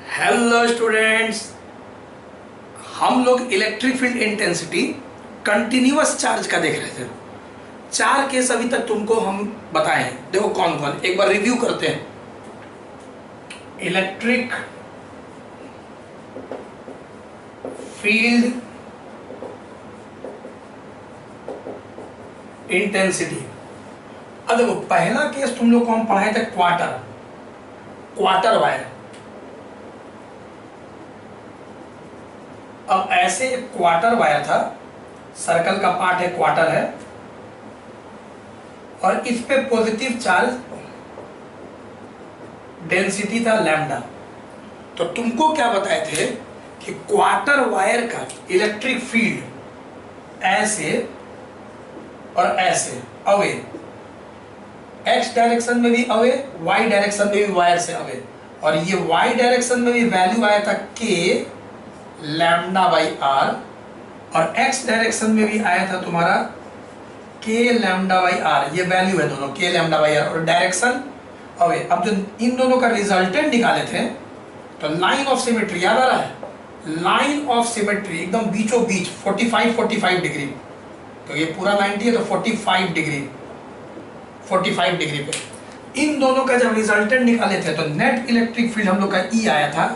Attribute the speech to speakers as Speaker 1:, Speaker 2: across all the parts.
Speaker 1: Hello students, हम लोग electric field intensity continuous charge का देख रहे थे। चार केस अभी तक तुमको हम बताए हैं। देखो कौन कौन, एक बार रिव्यू करते हैं। Electric field intensity. अब देखो पहला केस तुम लोग को हम पढ़ाए थे क्वार्टर वायर। अब ऐसे एक क्वार्टर वायर था, सर्कल का पार्ट है, क्वार्टर है, और इस पे पॉजिटिव चार्ज डेंसिटी था लैम्डा। तो तुमको क्या बताए थे कि क्वार्टर वायर का इलेक्ट्रिक फील्ड ऐसे और ऐसे अवे, एक्स डायरेक्शन में भी अवे, वाई डायरेक्शन में भी वायर से अवे, और ये वाई डायरेक्शन में भी वैल्यू आया था के लैम्डा बाई आर, और एक्स डायरेक्शन में भी आया था तुम्हारा के लैम्डा बाई आर। ये वैल्यू है दोनों, के लैम्डा बाई आर और डायरेक्शन अवे। अब जो इन दोनों का रिजल्टेंट निकाले थे तो लाइन ऑफ सिमेट्री याद आ रहा है, लाइन ऑफ सिमेट्री एकदम बीचों बीच 45 डिग्री। तो ये पूरा 90 है तो 45 डिग्री पे इन दोनों का जब रिजल्टेंट निकाले थे तो नेट इलेक्ट्रिक फील्ड हम लोग का ई आया था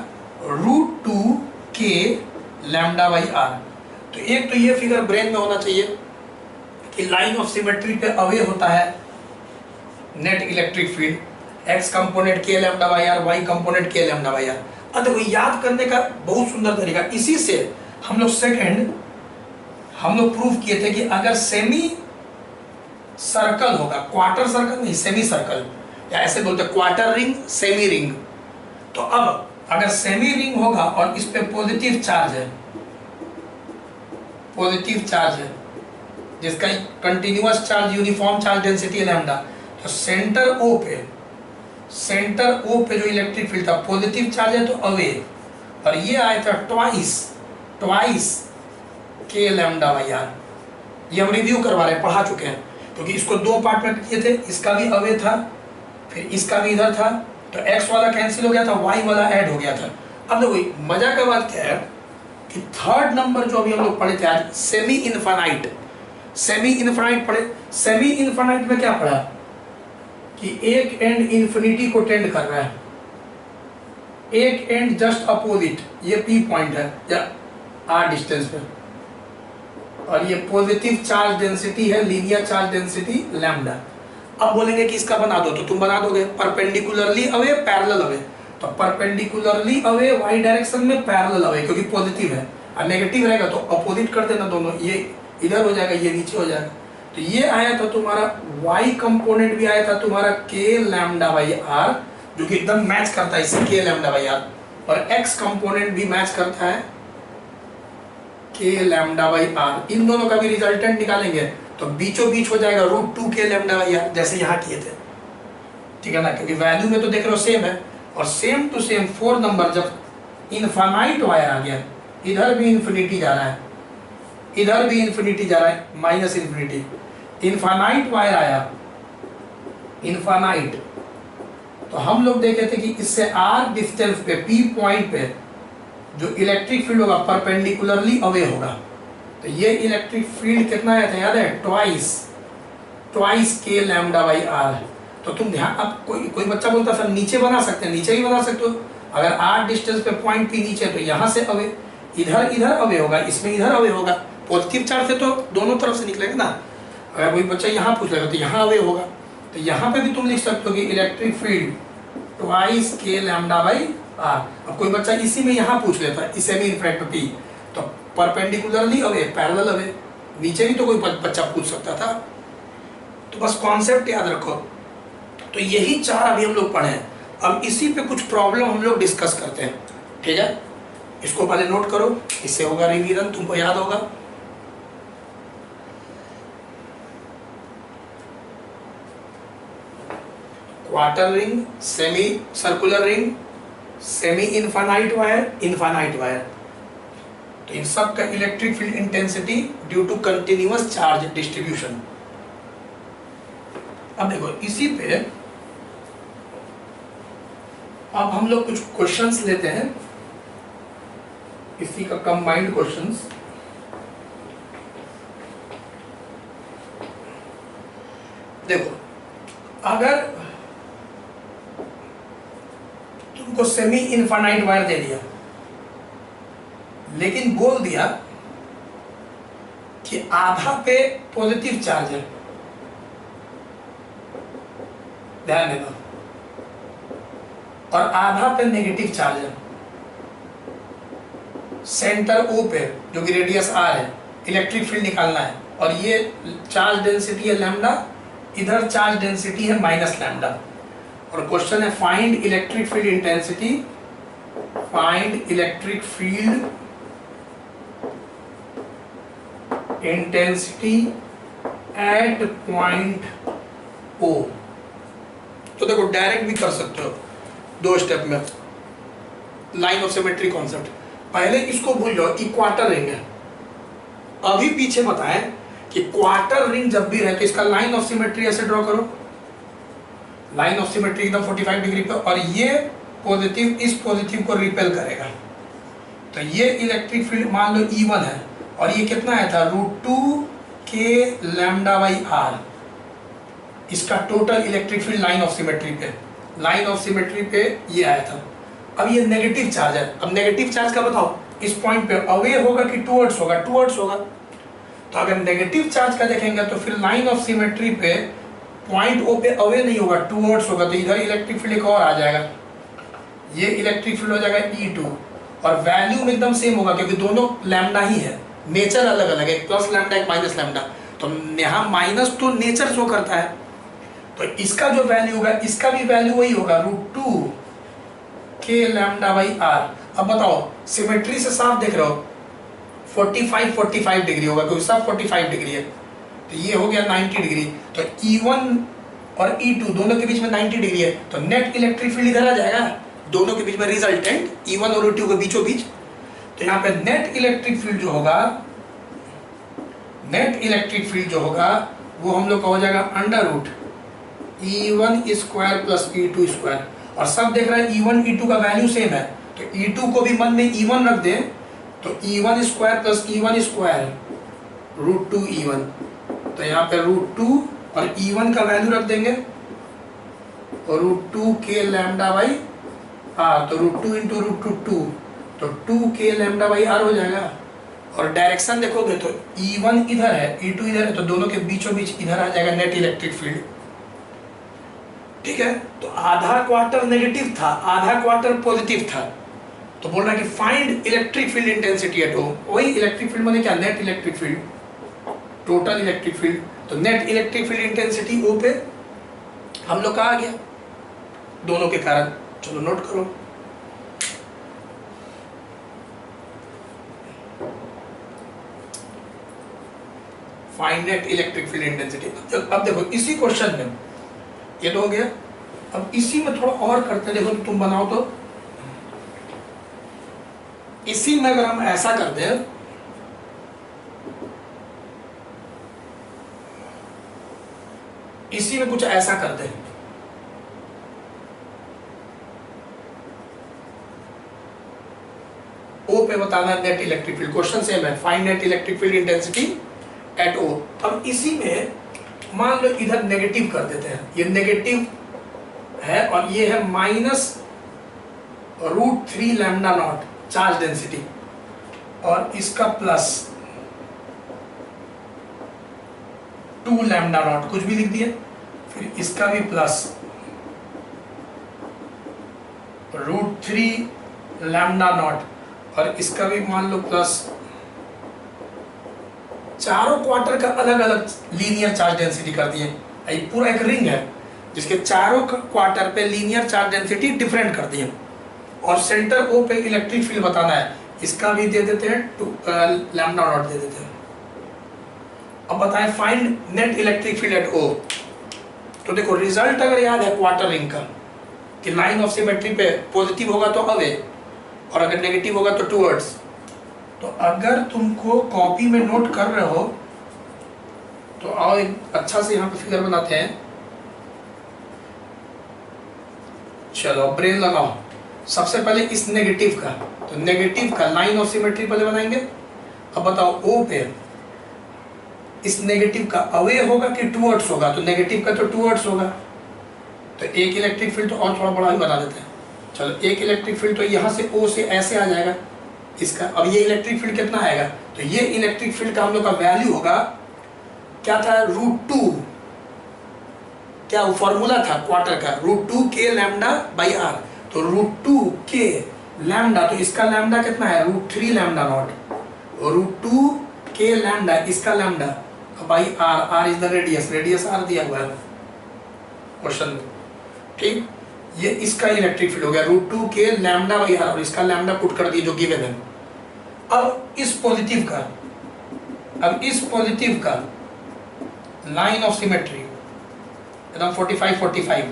Speaker 1: √2 के लैम्डा बाई आर। तो एक तो ये फिगर ब्रेन में होना चाहिए कि लाइन ऑफ सिमेट्री पे अवे होता है net electric field, X component के lambda by R, Y component के लैम्डा बाई आर। अब देखो याद करने का बहुत सुंदर तरीका, इसी से हम लोग प्रूव किए थे कि अगर सेमी सर्कल होगा, क्वार्टर सर्कल नहीं सेमी सर्कल, या ऐसे बोलते क्वार्टर रिंग सेमी रिंग, तो अब अगर सेमी रिंग होगा और इस पे पॉजिटिव चार्ज है जिसका continuous charge uniform charge density lambda, तो सेंटर ओ पे जो इलेक्ट्रिक फील्ड था पॉजिटिव चार्ज है तो अवे, और ये आया था ट्वाइस के लैम्डा बाई आर। ये हम रिव्यू करवा रहे हैं, पढ़ा चुके हैं, क्योंकि इसको दो पार्ट में किए थे, इसका भी अवे था फिर इसका भी इधर था, तो x वाला कैंसिल हो गया था, y वाला ऐड हो गया था। अब देखो मजा का बात क्या है कि थर्ड नंबर जो अभी हम लोग पढ़े थे आज, सेमी इनफाइनाइट पढ़े। सेमी इनफाइनाइट में क्या पढ़ा कि एक एंड इंफिनिटी को टेंड कर रहा है, एक एंड जस्ट अपोजिट, ये P पॉइंट है या R डिस्टेंस पे, और ये पॉजिटिव चार्ज डेंसिटी है, लीनियर चार्ज डेंसिटी लैम्डा। अब बोलेंगे कि इसका बना दो, तो तुम बना दोगे परपेंडिकुलरली अवे पैरेलल अवे। तो परपेंडिकुलरली अवे वाई डायरेक्शन में, पैरेलल अवे क्योंकि पॉजिटिव है, और नेगेटिव रहेगा तो अपोजिट कर देना दोनों, ये इधर हो जाएगा ये नीचे हो जाएगा। तो ये आया था तुम्हारा वाई कंपोनेंट भी आया था तुम्हारा के लैम्डा बाई आर, जो कि एकदम मैच करता है इससे के लैम्डा बाई आर, और एक्स कंपोनेंट भी मैच करता है के लैम्डा बाई आर। इन दोनों का भी रिजल्टेंट निकालेंगे तो बीचों बीच हो जाएगा √2 के लैम्डा बाई आर, जैसे यहाँ किए थे, ठीक है ना, क्योंकि वैल्यू में तो देख रहे हो सेम है। और सेम टू सेम 4 नंबर जब इनफाइनाइट वायर आ गया, इधर भी इन्फिनिटी जा रहा है, इधर भी इन्फिनिटी जा रहा है, माइनस इन्फिनिटी, इनफाइनाइट वायर आया, इनफाइनाइट, तो हम लोग देखे थे कि इससे R डिस्टेंस पे, P पॉइंट पे जो इलेक्ट्रिक फील्ड होगा परपेंडिकुलरली अवे होगा। तो ये इलेक्ट्रिक फील्ड कितना आया था याद है, ट्वाइस के लैम्डा बाई आर। तो तुम ध्यान, अब कोई बच्चा बोलता सर नीचे बना सकते हैं, नीचे भी बना सकते हो, अगर R डिस्टेंस पे पॉइंट P नीचे, तो यहाँ से अवे, इधर अवे होगा, इसमें इधर अवे होगा, पॉजिटिव चार्ज से तो दोनों तरफ से निकलेगा ना। अगर कोई बच्चा यहाँ पूछ लेगा तो यहाँ अवे होगा, तो यहाँ पे भी तुम लिख सकते हो कि इलेक्ट्रिक फील्ड ट्वाइस के लैम्डा बाई आर। अब कोई बच्चा इसी में यहाँ पूछ लेता है, इसे भी इनफैक्ट P, तो परपेंडिकुलरली अवे पैरेलल अवे, नीचे भी तो कोई बच्चा पूछ सकता था। तो बस कॉन्सेप्ट याद रखो। तो यही चार अभी हम लोग पढ़े हैं, अब इसी पे कुछ प्रॉब्लम हम लोग डिस्कस करते हैं, ठीक है। इसको पहले नोट करो, इससे होगा रिवीजन, तुमको याद होगा। Quarter ring, semi circular ring, semi infinite wire, तो इन सब का electric field intensity due to continuous charge distribution. अब देखो इसी पे अब हम लोग कुछ क्वेश्चंस लेते हैं, इसी का कंबाइंड क्वेश्चंस। देखो, अगर तुमको सेमी इनफाइनाइट वायर दे दिया, लेकिन बोल दिया कि आधा पे पॉजिटिव चार्ज है, ध्यान देना, और आधा पे नेगेटिव चार्ज है, सेंटर ओ पे जो कि रेडियस आर है, इलेक्ट्रिक फील्ड निकालना है, और ये चार्ज डेंसिटी है लैम्डा, इधर चार्ज डेंसिटी है माइनस लैम्डा, और क्वेश्चन है find electric field intensity, find electric field intensity at point O. तो देखो, डायरेक्ट भी कर सकते हो दो स्टेप में, लाइन ऑफ सिमेट्री कॉन्सेप्ट। पहले इसको भूल जाओ, इक्वाटर रिंग है। अभी पीछे बताएं कि क्वार्टर रिंग जब भी रहे तो इसका लाइन ऑफ सिमेट्री ऐसे ड्रॉ करो, लाइन ऑफ सिमेट्री एकदम 45 डिग्री पे, और ये पॉजिटिव इस पॉजिटिव को रिपेल करेगा। तो ये इलेक्ट्रिक फील्ड मान लो E1 है, और ये कितना आया था, √2 k लैम्डा बाई आर, इसका total electric field line of symmetry पे, लाइन ऑफ सिमेट्री पे ये आया था। अब ये नेगेटिव चार्ज है, अब नेगेटिव चार्ज का बताओ, इस पॉइंट पे अवे होगा कि टुवर्ड्स होगा, टुवर्ड्स होगा। तो अगर नेगेटिव चार्ज का देखेंगे तो फिर लाइन ऑफ सिमेट्री पे पॉइंट ओ पे अवे नहीं होगा, टुवर्ड्स होगा, तो इधर इलेक्ट्रिक फील्ड एक और आ जाएगा, ये इलेक्ट्रिक फील्ड हो जाएगा E2, और वैल्यू में एकदम सेम होगा क्योंकि दोनों लैम्डा ही है, नेचर अलग अलग है, एक प्लस लैम्डा एक माइनस लैम्डा, तो यहाँ माइनस तो नेचर शो करता है, तो इसका जो वैल्यू होगा इसका भी वैल्यू वही होगा, √2 k लैम्डा बाई आर। अब बताओ, सिमेट्री से साफ देख रहे हो 45 डिग्री होगा क्योंकि सब 45 डिग्री है, तो ये हो गया 90 डिग्री, तो E1 और E2 दोनों के बीच में 90 डिग्री है, तो नेट इलेक्ट्रिक फील्ड इधर आ जाएगा, दोनों के बीच में रिजल्टेंट E1 और E2 के बीचों बीच। तो यहाँ पे नेट इलेक्ट्रिक फील्ड जो होगा, नेट इलेक्ट्रिक फील्ड जो होगा वो हम लोग का हो जाएगा √E1 square plus E2 square, और सब देख रहे हैं E1 E2 का वैल्यू सेम है, तो E2 को भी मन में E1 रख दें, तो E1 square plus E1 square √2 E1, तो यहाँ पे √2 और E1 का वैल्यू रख देंगे, और √2 k लैम्डा बाई आर, तो √2 इंटू √2, तो 2 k लैम्डा बाई आर हो जाएगा। और डायरेक्शन देखोगे तो E1 इधर है, E2 इधर है, तो दोनों के बीचों बीच इधर आ जाएगा नेट इलेक्ट्रिक फील्ड, ठीक है। तो आधा क्वार्टर नेगेटिव था, आधा क्वार्टर पॉजिटिव था, तो बोल रहा है कि find electric field intensity at O. वही इलेक्ट्रिक फील्ड माने क्या, net electric field, total electric field, तो net electric field intensity O पे हम लोग का आ गया दोनों के कारण। चलो नोट करो, find net electric field intensity. अब देखो इसी क्वेश्चन में ये तो हो गया, अब इसी में थोड़ा और करते, देखो तुम बनाओ तो इसी में अगर हम ऐसा कर दें, इसी में कुछ ऐसा कर दें, ओ पे बताना है net electric field, question same है, find net electric field intensity at O. अब इसी में मान लो इधर नेगेटिव कर देते हैं, ये नेगेटिव है और ये है -√3 लैम्डा नॉट चार्ज डेंसिटी, और इसका प्लस 2 लैम्डा नॉट, कुछ भी लिख दिए, फिर इसका भी प्लस √3 लैम्डा नॉट, और इसका भी मान लो प्लस, चारों क्वार्टर का अलग अलग लीनियर चार्ज डेंसिटी कर दिए। ये पूरा एक रिंग है जिसके चारों क्वार्टर पे लीनियर चार्ज डेंसिटी डिफरेंट कर दिए, और सेंटर ओ पे इलेक्ट्रिक फील्ड बताना है, इसका भी दे देते हैं 2 लैम्डा नॉट दे देते हैं। अब बताएं find net electric field at O. तो देखो रिजल्ट अगर याद है क्वार्टर रिंग का कि लाइन ऑफ सिमेट्री पे पॉजिटिव होगा तो अवे, और अगर नेगेटिव होगा तो टुवर्ड्स। तो अगर तुमको कॉपी में नोट कर रहे हो तो आओ एक अच्छा से यहाँ पे फिगर बनाते हैं। चलो ब्रेन लगाओ। सबसे पहले इस नेगेटिव का, तो नेगेटिव का लाइन ऑफ सिमेट्री पहले बनाएंगे। अब बताओ ओ पे इस नेगेटिव का अवे होगा कि टूवर्ड्स होगा, तो नेगेटिव का तो टूवर्ड्स होगा, तो एक इलेक्ट्रिक फील्ड तो और थोड़ा बड़ा ही बना देते हैं। चलो एक इलेक्ट्रिक फील्ड तो यहाँ से ओ से ऐसे आ जाएगा इसका। अब ये इलेक्ट्रिक फील्ड कितना आएगा, तो ये इलेक्ट्रिक फील्ड का हम लोग का वैल्यू होगा क्या था, √2, क्या वो फॉर्मूला था क्वार्टर का, √2 k लैम्डा बाई आर। तो √2 k लैम्डा, तो इसका लैम्डा कितना है, √3 लैम्डा नॉट, √2 k लैम्डा इसका lambda by R, R is the radius, radius R दिया हुआ है क्वेश्चन में, ठीक। ये इसका इलेक्ट्रिक फील्ड हो गया √2 k लैम्डा बाई आर, और इसका लैम्डा पुट कर दिए जो गिवन है। अब इस पॉजिटिव का, अब इस पॉजिटिव का लाइन ऑफ सिमेट्री एकदम 45-45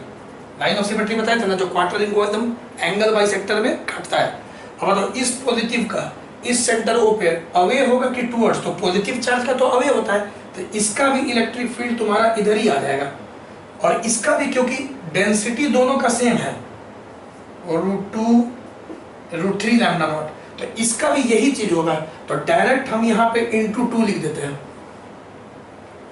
Speaker 1: लाइन ऑफ सिमेट्री बताया था ना, जो क्वार्टर इनको एकदम एंगल बाई सेक्टर में काटता है। अब मतलब इस पॉजिटिव का इस सेंटर ओ पे अवे होगा कि टूवर्ड्स, तो पॉजिटिव चार्ज का तो अवे होता है, तो इसका भी इलेक्ट्रिक फील्ड तुम्हारा इधर ही आ जाएगा, और इसका भी क्योंकि डेंसिटी दोनों का सेम है, और √3 लैम्डा नॉट, तो इसका भी यही चीज होगा। तो डायरेक्ट हम यहाँ पे ×2 लिख देते हैं,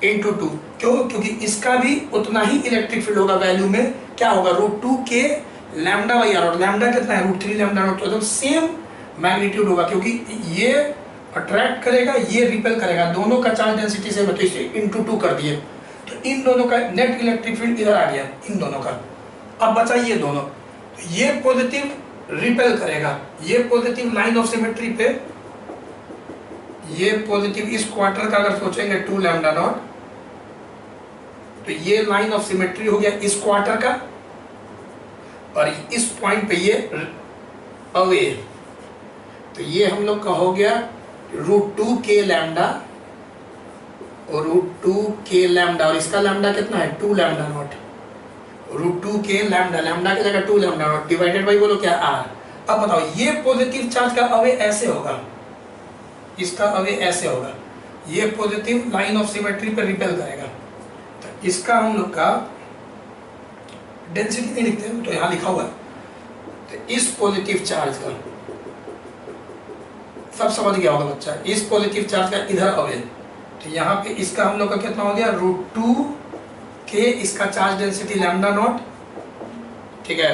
Speaker 1: ×2, क्यों, क्योंकि इसका भी उतना ही इलेक्ट्रिक फील्ड होगा, वैल्यू में क्या होगा, √2 k लैम्डा बाई आर, और लैम्डा कितना है, √3 लैम्डा नॉट, तो एकदम सेम मैग्नीट्यूड होगा, क्योंकि ये अट्रैक्ट करेगा, ये रिपेल करेगा, दोनों का चार्ज डेंसिटी सेम है, तो इसे ×2 कर दिए, तो इन दोनों का नेट इलेक्ट्रिक फील्ड इधर आ गया, इन दोनों का। अब बचा ये दोनों, तो ये पॉजिटिव रिपेल करेगा, ये पॉजिटिव लाइन ऑफ सिमेट्री पे, ये पॉजिटिव इस क्वार्टर का अगर सोचेंगे 2 लैम्डा नॉट, तो ये लाइन ऑफ सिमेट्री हो गया इस क्वार्टर का, और इस पॉइंट पे ये अवे, तो ये हम लोग का हो गया √2 k लैम्डा, और √2 k लैम्डा, और इसका लैम्डा कितना है, 2 lambda naught, √2 k lambda, lambda की जगह 2 लैम्डा नॉट डिवाइडेड बाई बोलो क्या, आर। अब बताओ ये पॉजिटिव चार्ज का अवे ऐसे होगा, इसका अवे ऐसे होगा, ये पॉजिटिव लाइन ऑफ सिमेट्री पे रिपेल करेगा, तो इसका हम लोग का डेंसिटी नहीं लिखते हैं, तो यहाँ लिखा हुआ है, तो इस पॉजिटिव चार्ज का, सब समझ गया होगा बच्चा, इस पॉजिटिव चार्ज का इधर अवे, तो यहाँ पे इसका हम लोग का कितना हो गया, √2 k, इसका चार्ज डेंसिटी लैम्डा नॉट, ठीक है,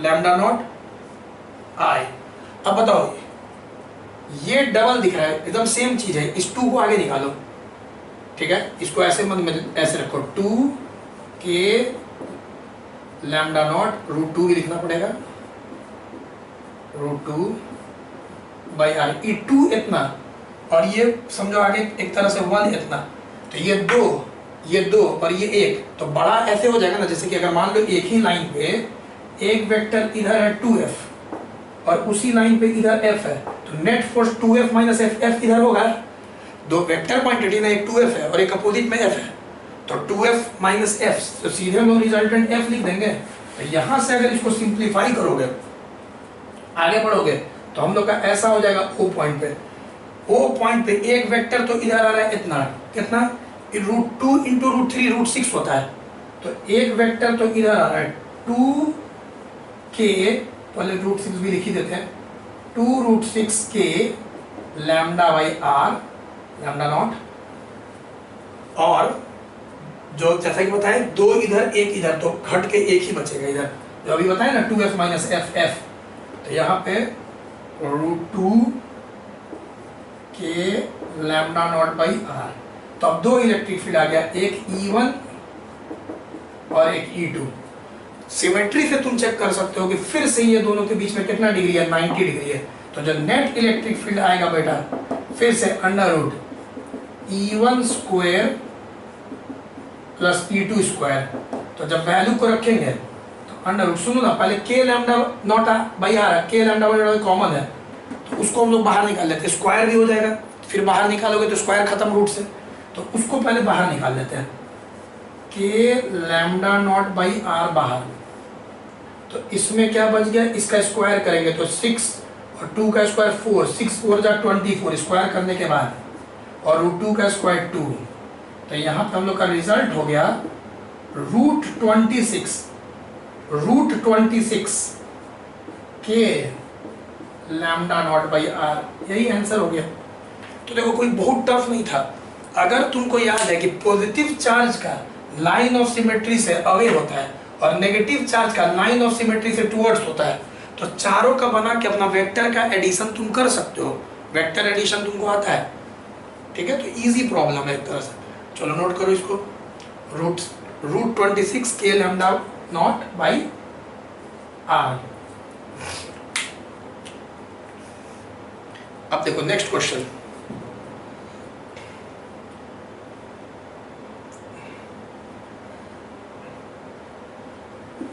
Speaker 1: लैम्डा नॉट आई। अब बताओ ये डबल दिख रहा है, एकदम सेम चीज है, इस 2 को आगे निकालो, ठीक है, इसको ऐसे मत ऐसे रखो, 2 k लैम्डा नॉट, √2 भी लिखना पड़ेगा, √2 बाई आर, ये 2 इतना, और ये समझो आगे एक तरह से 1 इतना, तो ये 2, ये 2 और ये 1, तो बड़ा ऐसे हो जाएगा ना, जैसे कि अगर मान लो एक ही लाइन पे एक वेक्टर इधर है 2f, और उसी लाइन पे इधर f है, तो net force 2f minus f, f इधर होगा, दो वेक्टर क्वांटिटी ना, एक 2f है और एक अपोजिट में f है, तो 2f माइनस f, तो सीधे हम लोग रिजल्टेंट f लिख देंगे। तो यहाँ से अगर इसको सिंप्लीफाई करोगे, आगे बढ़ोगे, तो हम लोग का ऐसा हो जाएगा, O पॉइंट पे, O पॉइंट पे एक वेक्टर तो इधर आ रहा है इतना, कितना, √2 इंटू √3 √6 होता है, तो एक वेक्टर तो इधर आ रहा है 2 k, पहले √6 भी लिख ही देते हैं, 2 √6 k lambda by R, lambda naught, और जो जैसा कि बताया 2 इधर 1 इधर, तो घट के 1 ही बचेगा इधर, जो अभी बताया ना 2f माइनस f, तो यहाँ पे √2 k lambda naught by R, तो अब 2 इलेक्ट्रिक फील्ड आ गया, एक E1 और एक E2। सिमेट्री से तुम चेक कर सकते हो कि फिर से ये दोनों के बीच में कितना डिग्री है, 90 डिग्री है, तो जो नेट इलेक्ट्रिक फील्ड आएगा बेटा, फिर से √ E1 square plus E2 square, तो जब वैल्यू को रखेंगे तो √ सुनो ना, पहले k lambda naught by R है, k lambda by naught common है, तो उसको हम लोग बाहर निकाल लेते हैं, स्क्वायर भी हो जाएगा, फिर बाहर निकालोगे तो स्क्वायर खत्म रूट से, तो उसको पहले बाहर निकाल लेते हैं, k lambda naught by R बाहर, तो इसमें क्या बच गया, इसका स्क्वायर करेंगे तो 6 और 2 का स्क्वायर 4, 6 4 जा 24, स्क्वायर करने के बाद, और √2 का स्क्वायर 2, तो यहाँ पे हम लोग का रिजल्ट हो गया √26 के लैम्डा नॉट बाई आर, यही आंसर हो गया। तो देखो कोई बहुत टफ नहीं था। अगर तुमको याद है कि पॉजिटिव चार्ज का लाइन ऑफ सिमेट्री से अवे होता है और नेगेटिव चार्ज का लाइन ऑफ सिमेट्री से टुवर्ड्स होता है, तो चारों का बना के अपना वेक्टर का एडिशन तुम कर सकते हो। वेक्टर एडिशन तुमको आता है, ठीक है। तो इजी प्रॉब्लम है एक तरह से। चलो नोट करो इसको, रूट 26 के लैम्डा नॉट बाई आर। अब देखो नेक्स्ट क्वेश्चन,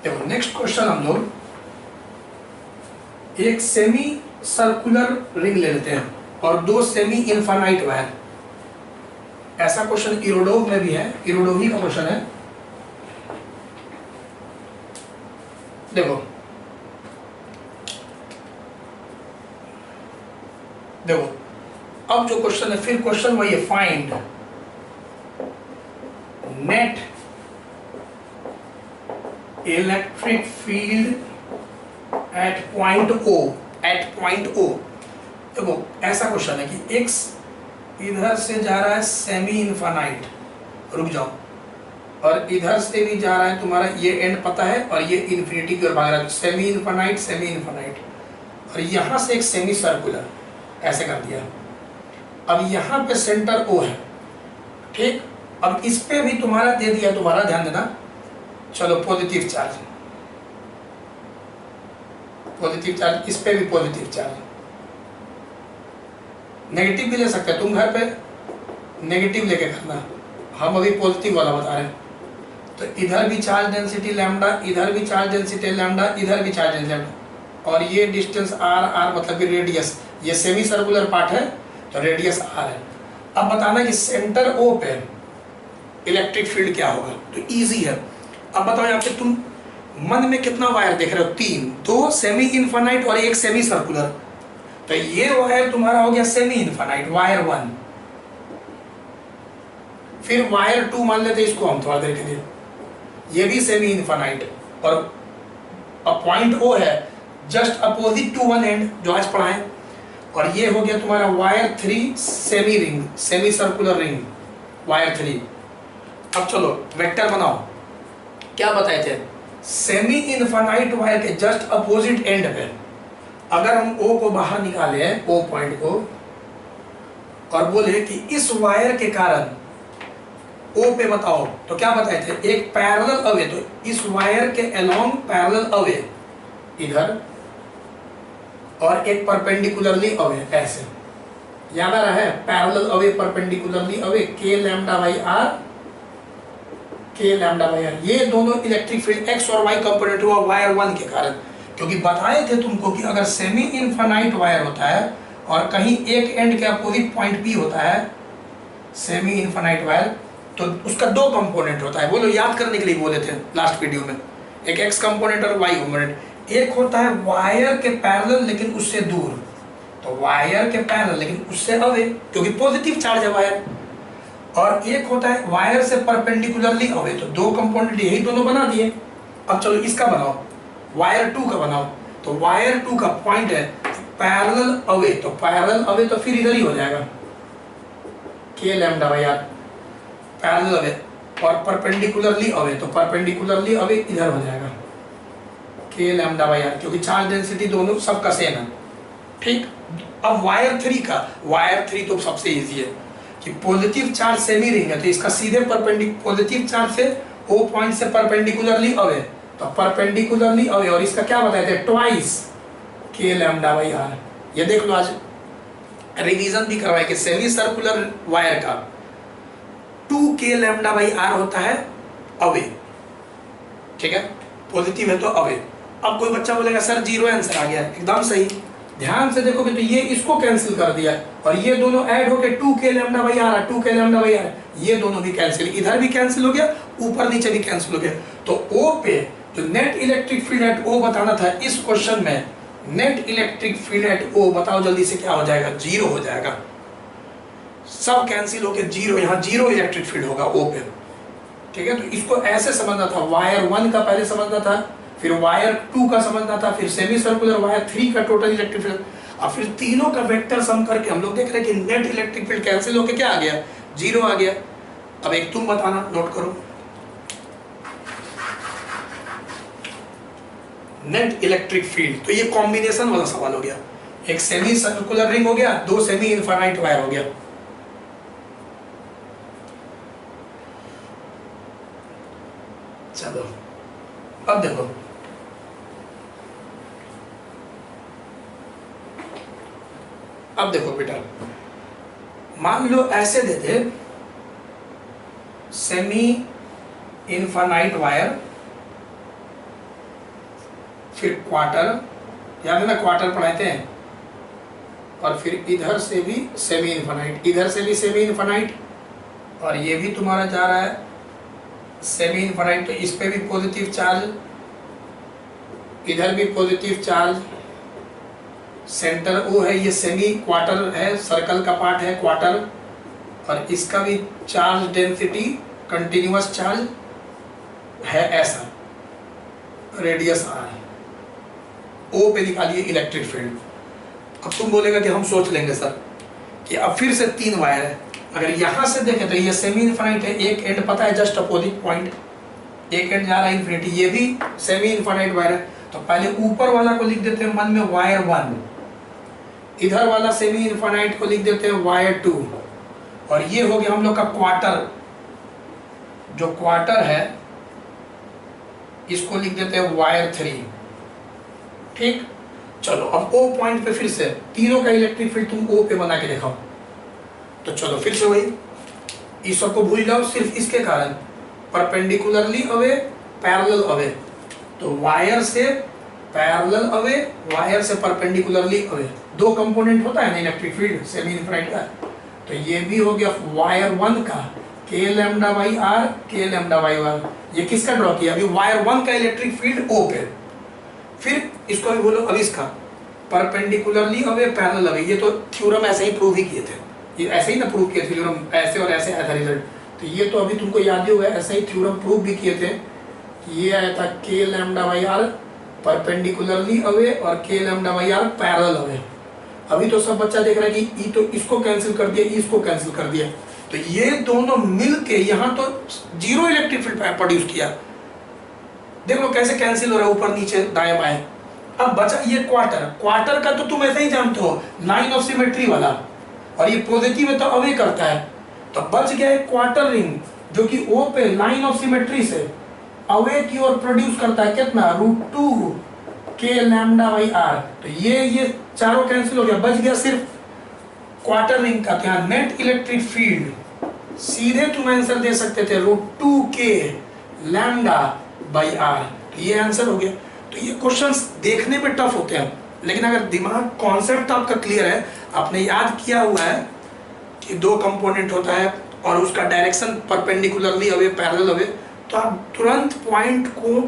Speaker 1: देखो नेक्स्ट क्वेश्चन हम लोग एक सेमी सर्कुलर रिंग ले लेते हैं और दो सेमी इनफाइनाइट वायर। ऐसा क्वेश्चन इरोडोव में भी है, इरोडोवी का क्वेश्चन है। देखो देखो अब जो क्वेश्चन है, फिर क्वेश्चन वही है, find net electric field at point O, at point O. देखो ऐसा क्वेश्चन है कि x इधर से जा रहा है सेमी इनफाइनाइट, रुक जाओ, और इधर से भी जा रहा है तुम्हारा, ये एंड पता है, और ये इन्फिनिटी की ओर भाग रहा है, सेमी इनफाइनाइट सेमी इनफाइनाइट, और यहाँ से एक सेमी सर्कुलर, ऐसे कर दिया। अब यहाँ पे सेंटर O है, ठीक। अब इस पे भी तुम्हारा दे दिया, तुम्हारा ध्यान देना। चलो पॉजिटिव चार्ज, पॉजिटिव चार्ज, इस पे भी पॉजिटिव चार्ज, नेगेटिव भी ले सकते हैं तुम, घर पे नेगेटिव लेके करना, हम अभी पॉजिटिव वाला बता रहे हैं। तो इधर भी चार्ज डेंसिटी लैम्डा, इधर भी चार्ज डेंसिटी लैम्डा, इधर भी चार्ज डेंसिटी लैम्डा, और ये डिस्टेंस आर, आर मतलब कि रेडियस, ये सेमी सर्कुलर पार्ट है तो रेडियस आर है। अब बताना कि सेंटर ओ पे इलेक्ट्रिक फील्ड क्या होगा, तो इजी है। अब बताओ यहाँ पे तुम मन में कितना वायर देख रहे हो, 3, 2 सेमी इनफाइनाइट और एक सेमी सर्कुलर। तो ये वायर तुम्हारा हो गया सेमी इनफाइनाइट, वायर 1। फिर वायर 2 मान लेते इसको हम थोड़ा देर के लिए, ये भी सेमी इनफाइनाइट, और पॉइंट ओ है just opposite to one end जो आज पढ़ाएं। और ये हो गया तुम्हारा wire 3 semi ring, semi circular ring, wire 3। अब चलो वेक्टर बनाओ, क्या बताए थे, सेमी इनफाइनाइट वायर के जस्ट अपोजिट एंड पे अगर हम O को बाहर निकाले, O पॉइंट को, और बोले कि इस वायर के कारण O पे बताओ, तो क्या बताए थे, एक पैरेलल अवे, तो इस वायर के अलोंग पैरेलल अवे इधर, और एक परपेंडिकुलरली अवे, ऐसे याद आ रहा है, पैरेलल अवे परपेंडिकुलरली अवे, के लैम्डा बाई आर, के लैम्डा बाई आर। ये दोनों इलेक्ट्रिक फील्ड एक्स और वाई कंपोनेंट हुआ वायर 1 के कारण, क्योंकि बताए थे तुमको कि अगर सेमी इनफाइनाइट वायर होता है और कहीं एक एंड के अपोजिट पॉइंट पी होता है, सेमी इनफाइनाइट वायर, तो उसका 2 कंपोनेंट होता है। वो लोग याद करने के लिए बोले थे लास्ट वीडियो में, एक एक्स कंपोनेंट और वाई कंपोनेंट। एक होता है वायर के पैरेलल लेकिन उससे दूर, तो वायर के पैरेलल लेकिन उससे अवे, क्योंकि पॉजिटिव चार्ज है वायर। और एक होता है वायर से परपेंडिकुलरली अवे, तो 2 कंपोनेंट यही दोनों बना दिए। अब चलो इसका बनाओ, वायर 2 का बनाओ। तो वायर 2 का पॉइंट है पैरेलल अवे, तो पैरेलल अवे तो फिर इधर ही हो जाएगा, k lambda by R, parallel away, और परपेंडिकुलरली अवे, तो परपेंडिकुलरली अवे इधर हो जाएगा, के लैम्डा बाई आर, क्योंकि चार्ज डेंसिटी दोनों सबका सेम है, ठीक। अब वायर 3 का, वायर 3 तो सबसे इजी है कि पॉजिटिव चार्ज सेमी रिंग है, तो इसका सीधे पॉजिटिव चार्ज से O पॉइंट से परपेंडिकुलरली अवे, तो परपेंडिकुलरली अवे, और इसका क्या बताए थे, ट्वाइस के लैम्डा बाई आर। ये देख लो, आज रिवीजन भी करवाए कि सेमी सर्कुलर वायर का 2 के लैम्डा बाई आर होता है अवे, ठीक है, पॉजिटिव है तो अवे। अब कोई बच्चा बोलेगा सर 0 आंसर आ गया, एकदम सही। ध्यान से देखोगे तो ये इसको कैंसिल कर दिया, और ये दोनों ऐड होके 2 के लैम्डा बाई आर, 2 के लैम्डा बाई आर, ये दोनों भी कैंसिल, इधर भी कैंसिल हो गया, ऊपर नीचे भी कैंसिल हो गया। तो O पे जो net electric field eight O बताना था इस क्वेश्चन में, net electric field eight O बताओ जल्दी से, क्या हो जाएगा, 0 हो जाएगा, सब कैंसिल होके 0, यहाँ 0 इलेक्ट्रिक फील्ड होगा O पे, ठीक है। तो इसको ऐसे समझना था, वायर 1 का पहले समझना था, फिर वायर 2 का समझना था, फिर सेमी सर्कुलर वायर 3 का टोटल इलेक्ट्रिक फील्ड, और फिर तीनों का वेक्टर सम करके हम लोग देख रहे हैं कि नेट इलेक्ट्रिक फील्ड कैंसिल होके क्या आ गया, 0 आ गया। अब एक तुम बताना, नोट करो, नेट इलेक्ट्रिक फील्ड, तो ये कॉम्बिनेशन वाला सवाल हो गया, एक सेमी सर्कुलर रिंग हो गया, 2 सेमी इनफाइनाइट वायर हो गया। चलो अब देखो, अब देखो बेटा, मान लो ऐसे देते सेमी इनफाइनाइट वायर, फिर क्वार्टर, याद है ना क्वार्टर पढ़ाते हैं, और फिर इधर से भी सेमी इनफाइनाइट, इधर से भी सेमी इनफाइनाइट, और ये भी तुम्हारा जा रहा है सेमी इनफाइनाइट, तो इस पे भी पॉजिटिव चार्ज, इधर भी पॉजिटिव चार्ज, सेंटर ओ है, ये सेमी क्वार्टर है, सर्कल का पार्ट है क्वार्टर, और इसका भी चार्ज डेंसिटी कंटिन्यूअस चार्ज है ऐसा, रेडियस आर, ओ पे निकालिए इलेक्ट्रिक फील्ड। अब तुम बोलेगा कि हम सोच लेंगे सर कि अब फिर से 3 वायर है, अगर यहाँ से देखें तो ये सेमी इनफाइनाइट है, एक एंड पता है जस्ट अपोजिट पॉइंट, एक एंड जा रहा है इन्फिनिटी, ये भी सेमी इनफाइनाइट वायर है, तो पहले ऊपर वाला को लिख देते हैं मन में वायर 1, इधर वाला सेमी इनफाइनाइट को लिख देते हैं वायर 2, और ये हो गया हम लोग का क्वार्टर, जो क्वार्टर है इसको लिख देते हैं वायर 3। ठीक, चलो अब ओ पॉइंट पे फिर से तीनों का इलेक्ट्रिक फील्ड तुम ओ पे बना के दिखाओ, तो चलो फिर से वही, इस सब को भूल जाओ, सिर्फ इसके कारण परपेंडिकुलरली अवे, पैरेलल अवे, तो वायर से पैरेलल अवे, वायर से परपेंडिकुलरली अवे, 2 कंपोनेंट होता है ना इलेक्ट्रिक फील्ड सेमी इनफाइनाइट का, तो ये भी हो गया वायर 1 का k lambda by R, k lambda by R, ये किसका ड्रॉ किया, अभी वायर 1 का इलेक्ट्रिक फील्ड ओ पे, फिर इसको भी बोलो, अब इसका परपेंडिकुलरली अवे पैरेलल अवे, ये तो थ्योरम ऐसे ही प्रूव ही किए थे, ये ऐसे ही ना प्रूव किए थे थ्योरम, ऐसे और ऐसे आया था रिजल्ट, तो ये तो अभी तुमको याद ही होगा, ऐसे ही थ्योरम प्रूव भी किए थे, ये आया था k lambda by R perpendicularly away और k lambda by R parallel away. अभी तो सब बच्चा देख रहा है कि ई तो इसको कैंसिल कर दिया, इसको कैंसिल कर दिया, तो ये दोनों मिलके यहाँ तो 0 इलेक्ट्रिक फील्ड प्रोड्यूस किया, देख लो कैसे कैंसिल हो रहा है ऊपर नीचे दाएं बाएं। अब बचा ये क्वार्टर, क्वार्टर का तो तुम ऐसे ही जानते हो, लाइन ऑफ सिमेट्री वाला, और ये पॉजिटिव है तो अवे करता है, तो बच गया एक क्वार्टर रिंग जो कि ओ पे लाइन ऑफ सिमेट्री से अवे की ओर प्रोड्यूस करता है कितना, √2 k लैम्डा बाई आर, तो ये चारों कैंसिल हो गया, बच गया सिर्फ क्वार्टर रिंग का। तो यहाँ नेट इलेक्ट्रिक फील्ड सीधे तुम आंसर दे सकते थे √2 k लैम्डा बाई आर, तो ये आंसर हो गया। तो ये क्वेश्चंस देखने में टफ होते हैं, लेकिन अगर दिमाग कॉन्सेप्ट आपका क्लियर है, आपने याद किया हुआ है कि 2 कंपोनेंट होता है और उसका direction perpendicularly away parallel away, तो आप तुरंत पॉइंट को,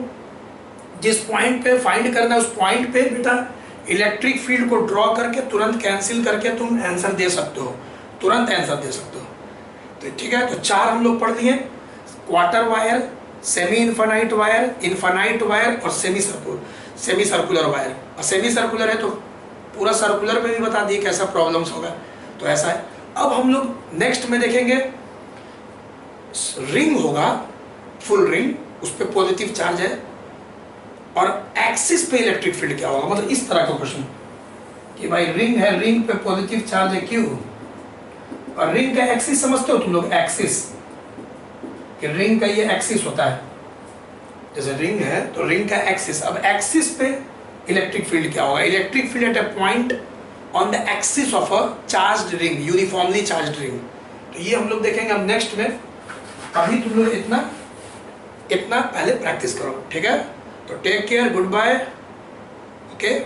Speaker 1: जिस पॉइंट पे फाइंड करना है उस पॉइंट पे बेटा इलेक्ट्रिक फील्ड को ड्रॉ करके तुरंत कैंसिल करके तुम आंसर दे सकते हो, तुरंत आंसर दे सकते हो। तो ठीक है, तो 4 हम लोग पढ़ लिए, quarter wire, semi infinite wire और सेमी सर्कुलर वायर, और सेमी सर्कुलर है तो पूरा सर्कुलर में भी बता दिए कैसा प्रॉब्लम्स होगा, तो ऐसा है। अब हम लोग नेक्स्ट में देखेंगे रिंग होगा, फुल रिंग, उस पर पॉजिटिव चार्ज है, और एक्सिस पे इलेक्ट्रिक फील्ड क्या होगा, मतलब इस तरह का क्वेश्चन कि भाई रिंग है, रिंग पे पॉजिटिव चार्ज है क्यों, और रिंग का एक्सिस समझते हो तुम लोग, एक्सिस कि रिंग का ये एक्सिस होता है, जैसे रिंग है तो रिंग का एक्सिस, अब एक्सिस पे इलेक्ट्रिक फील्ड क्या होगा, electric field at a point on the axis of a charged ring, uniformly charged ring, तो ये हम लोग देखेंगे अब नेक्स्ट में। अभी तुम लोग इतना पहले प्रैक्टिस करो, ठीक है, तो take care, good bye, okay.